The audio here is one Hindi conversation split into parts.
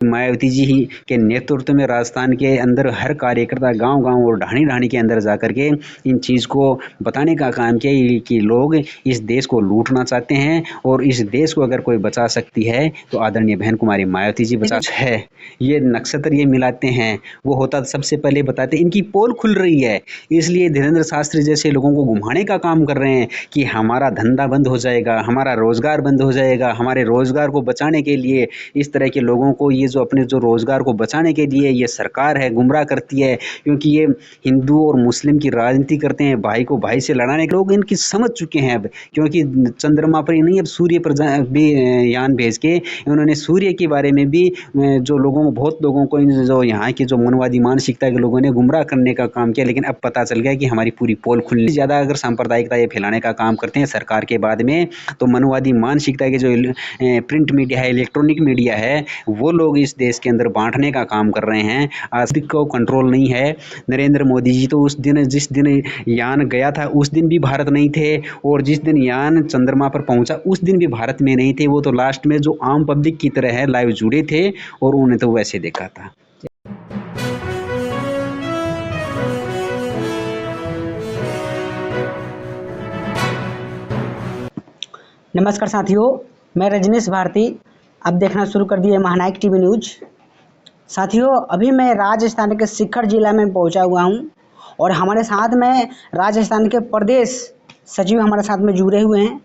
मायावती जी ही के नेतृत्व में राजस्थान के अंदर हर कार्यकर्ता गांव-गांव और ढाणी-ढाणी के अंदर जाकर के इन चीज़ को बताने का काम किया कि लोग इस देश को लूटना चाहते हैं और इस देश को अगर कोई बचा सकती है तो आदरणीय बहन कुमारी मायावती जी बचा है। ये नक्षत्र ये मिलाते हैं, वो होता सबसे पहले बताते इनकी पोल खुल रही है, इसलिए धीरेन्द्र शास्त्री जैसे लोगों को घुमाने का काम कर रहे हैं कि हमारा धंधा बंद हो जाएगा, हमारा रोजगार बंद हो जाएगा, हमारे रोजगार को बचाने के लिए इस तरह के लोगों को ये जो अपने जो रोजगार को बचाने के लिए ये सरकार है गुमराह करती है, क्योंकि ये हिंदू और मुस्लिम की राजनीति करते हैं, भाई को भाई से लड़ाने के लोग इनकी समझ चुके हैं अब, क्योंकि चंद्रमा पर ही नहीं अब सूर्य पर भी यान भेज के उन्होंने सूर्य के बारे में भी जो लोगों को बहुत लोगों को जो यहाँ की जो मनवादी मानसिकता के लोगों ने गुमराह करने का काम किया, लेकिन अब पता चल गया कि हमारी पूरी पोल खुलनी ज़्यादा अगर सांप्रदायिकता ये फैलाने का काम करते हैं सरकार के बाद में, तो मनवादी मानसिकता के जो प्रिंट मीडिया है, इलेक्ट्रॉनिक मीडिया है, वो लोग इस देश के अंदर बांटने का काम कर रहे हैं। आस्तिक को कंट्रोल नहीं है। नरेंद्र मोदी जी तो उस दिन जिस दिन यान गया था उस दिन भी भारत नहीं थे, और जिस दिन यान चंद्रमा पर पहुंचा उस दिन भी भारत में नहीं थे। वो तो लास्ट में जो आम पब्लिक की तरह है लाइव जुड़े थे और उन्हें तो वैसे देखा था। नमस्कार साथियों, मैं रजनीश भारती। अब देखना शुरू कर दिए महानायक टीवी न्यूज। साथियों, अभी मैं राजस्थान के सीकर जिला में पहुंचा हुआ हूं और हमारे साथ में राजस्थान के प्रदेश सचिव हमारे साथ में जुड़े हुए हैं।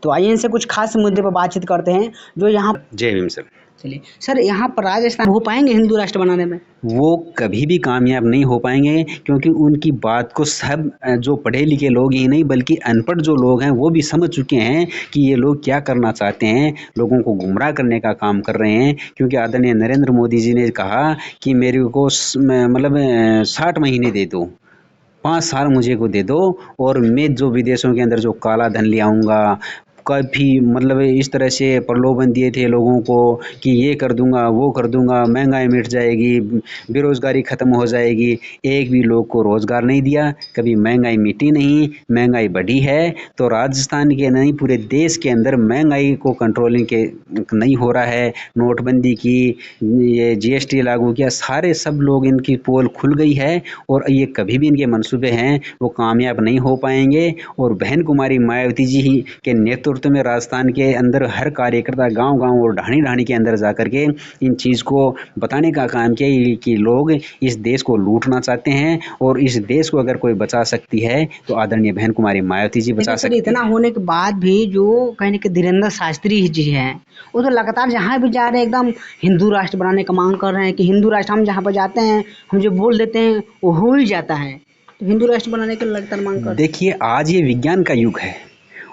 तो आइए इनसे कुछ खास मुद्दे पर बातचीत करते हैं जो यहाँ। जय भीम सर। चलिए सर, यहाँ पर राजस्थान हो पाएंगे हिंदू राष्ट्र बनाने में? वो कभी भी कामयाब नहीं हो पाएंगे, क्योंकि उनकी बात को सब जो पढ़े लिखे लोग ही नहीं बल्कि अनपढ़ जो लोग हैं वो भी समझ चुके हैं कि ये लोग क्या करना चाहते हैं, लोगों को गुमराह करने का काम कर रहे हैं। क्योंकि आदरणीय नरेंद्र मोदी जी ने कहा कि मेरे को मतलब 60 महीने दे दो, 5 साल मुझे को दे दो और मैं जो विदेशों के अंदर जो काला धन ले आऊँगा, काफ़ी मतलब इस तरह से प्रलोभन दिए थे लोगों को कि ये कर दूंगा वो कर दूंगा, महंगाई मिट जाएगी, बेरोज़गारी ख़त्म हो जाएगी। एक भी लोग को रोज़गार नहीं दिया, कभी महंगाई मिटी नहीं, महंगाई बढ़ी है। तो राजस्थान के नहीं पूरे देश के अंदर महंगाई को कंट्रोलिंग के नहीं हो रहा है। नोटबंदी की, ये GST लागू किया, सारे सब लोग इनकी पोल खुल गई है और ये कभी भी इनके मंसूबे हैं वो कामयाब नहीं हो पाएंगे। और बहन कुमारी मायावती जी ही के नेतृत्व में राजस्थान के अंदर हर कार्यकर्ता गांव-गांव और ढाणी-ढाणी के अंदर जाकर के इन चीज़ को बताने का काम किया कि लोग इस देश को लूटना चाहते हैं और इस देश को अगर कोई बचा सकती है तो आदरणीय बहन कुमारी मायावती जी बचा सकती है। इतना होने के बाद भी जो कहने के धीरेन्द्र शास्त्री जी हैं वो तो लगातार जहाँ भी जा रहे हैं एकदम हिंदू राष्ट्र बनाने का मांग कर रहे हैं कि हिंदू राष्ट्र, हम जहाँ पर जाते हैं हम जो बोल देते हैं वो हो ही जाता है। तो हिंदू राष्ट्र बनाने के लगातार मांग कर। देखिए, आज ये विज्ञान का युग है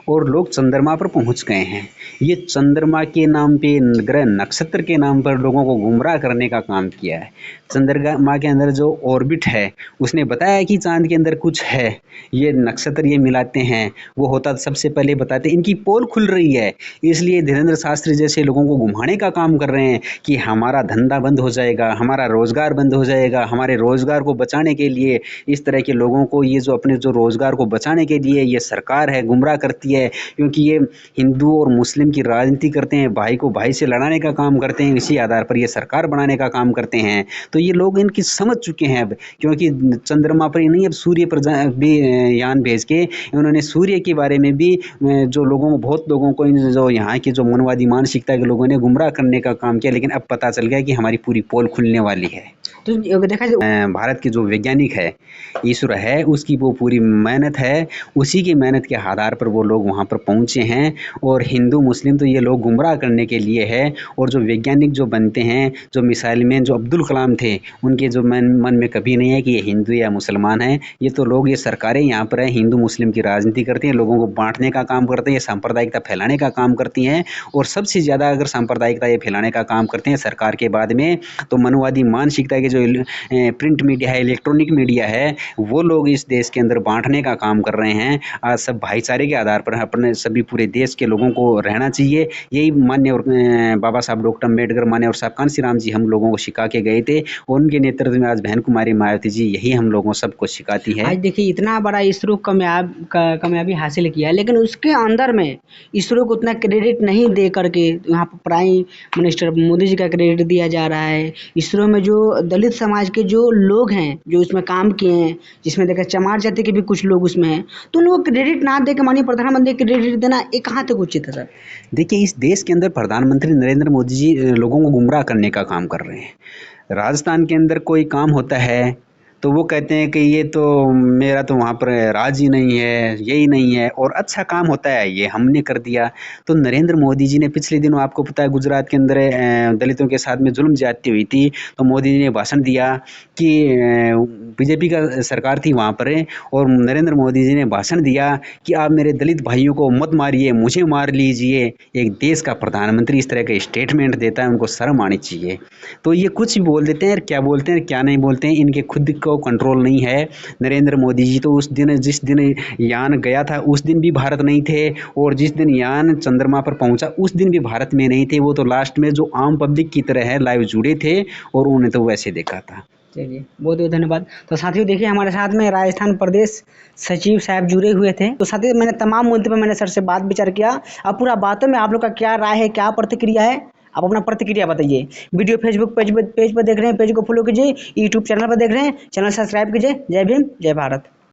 और लोग चंद्रमा पर पहुंच गए हैं। ये चंद्रमा के नाम पे, ग्रह नक्षत्र के नाम पर लोगों को गुमराह करने का काम किया है। चंद्रमा के अंदर जो ऑर्बिट है उसने बताया कि चांद के अंदर कुछ है, ये नक्षत्र ये मिलाते हैं, वो होता सबसे पहले बताते इनकी पोल खुल रही है, इसलिए धीरेन्द्र शास्त्री जैसे लोगों को घुमाने का काम कर रहे हैं कि हमारा धंधा बंद हो जाएगा, हमारा रोजगार बंद हो जाएगा, हमारे रोजगार को बचाने के लिए इस तरह के लोगों को ये जो अपने जो रोजगार को बचाने के लिए ये सरकार है गुमराह करती है, क्योंकि ये हिंदू और मुस्लिम की राजनीति करते हैं, भाई को भाई से लड़ाने का काम करते हैं, इसी आधार पर ये सरकार बनाने का काम करते हैं। तो ये लोग इनकी समझ चुके हैं अब, क्योंकि चंद्रमा पर ही नहीं अब सूर्य पर भी यान भेज के उन्होंने सूर्य के बारे में भी जो लोगों को बहुत लोगों को जो यहाँ की जो मनवादी मानसिकता के लोगों ने गुमराह करने का काम किया, लेकिन अब पता चल गया कि हमारी पूरी पोल खुलने वाली है। तो देखा भारत के जो वैज्ञानिक है, ईश्वर है, उसकी वो पूरी मेहनत है, उसी की मेहनत के आधार पर वो लोग वहाँ पर पहुँचे हैं। और हिंदू मुस्लिम तो ये लोग गुमराह करने के लिए है, और जो वैज्ञानिक जो बनते हैं, जो मिसाइल मैन जो अब्दुल कलाम थे, उनके जो मन में कभी नहीं है कि ये हिंदू या मुसलमान है। ये तो लोग, ये सरकारें यहाँ पर है हिंदू मुस्लिम की राजनीति करती हैं, लोगों को बांटने का काम करते हैं, सांप्रदायिकता फैलाने का काम करती हैं। और सबसे ज़्यादा अगर सांप्रदायिकता ये फैलाने का काम करते हैं सरकार के बाद में, तो मनवादी मानसिकता के के जो प्रिंट मीडिया है, इलेक्ट्रॉनिक मीडिया है, वो लोग इस देश के अंदर बांटने का काम कर रहे हैं। आज सब भाईचारे के आधार पर अपने सभी पूरे देश के लोगों को रहना चाहिए। यही माननीय और बाबा साहब डॉक्टर अम्बेडकर, माननीय और साहब कांसी राम जी हम लोगों को सिखा के गए थे, और उनके नेतृत्व में आज बहन कुमारी मायावती जी यही हम लोगों सबको सिखाती है। आज देखिए इतना बड़ा इसरो कामयाबी हासिल किया, लेकिन उसके अंदर में इसरो को उतना क्रेडिट नहीं दे करके यहाँ पर प्राइम मिनिस्टर मोदी जी का क्रेडिट दिया जा रहा है। इसरो में जो दलित समाज के जो लोग हैं जो उसमें काम किए हैं, जिसमें देखा चमार जाति के भी कुछ लोग उसमें हैं, तो उनको क्रेडिट ना दे के माननीय प्रधानमंत्री क्रेडिट देना ये कहाँ तक उचित है सर? देखिए, इस देश के अंदर प्रधानमंत्री नरेंद्र मोदी जी लोगों को गुमराह करने का काम कर रहे हैं। राजस्थान के अंदर कोई काम होता है तो वो कहते हैं कि ये तो मेरा तो वहाँ पर राज ही नहीं है, यही नहीं है, और अच्छा काम होता है ये हमने कर दिया। तो नरेंद्र मोदी जी ने पिछले दिनों आपको पता है गुजरात के अंदर दलितों के साथ में जुल्म ज्यादती हुई थी, तो मोदी जी ने भाषण दिया कि बीजेपी का सरकार थी वहाँ पर, और नरेंद्र मोदी जी ने भाषण दिया कि आप मेरे दलित भाइयों को मत मारिए, मुझे मार लीजिए। एक देश का प्रधानमंत्री इस तरह का स्टेटमेंट देता है, उनको शर्म आनी चाहिए। तो ये कुछ भी बोल देते हैं, क्या बोलते हैं क्या नहीं बोलते हैं, इनके खुद को कंट्रोल नहीं है। नरेंद्र मोदी जी तो उस दिन जिस दिन यान गया था उस दिन भी भारत नहीं थे, और जिस दिन यान चंद्रमा पर पहुंचा उस दिन भी भारत में नहीं थे। वो तो लास्ट में जो आम पब्लिक की तरह है लाइव जुड़े थे, और उन्होंने तो वैसे देखा था। चलिए बहुत बहुत धन्यवाद। तो साथियों देखिए हमारे साथ में राजस्थान प्रदेश सचिव साहब जुड़े हुए थे। तो साथियों मैंने तमाम मुद्दे पर मैंने सर से बात विचार किया। अब पूरा बातों में आप लोग का क्या राय है, क्या प्रतिक्रिया है, आप अपना प्रतिक्रिया बताइए। वीडियो फेसबुक पेज पर देख रहे हैं, पेज को फॉलो कीजिए। यूट्यूब चैनल पर देख रहे हैं, चैनल सब्सक्राइब कीजिए। जय भीम, जय भारत।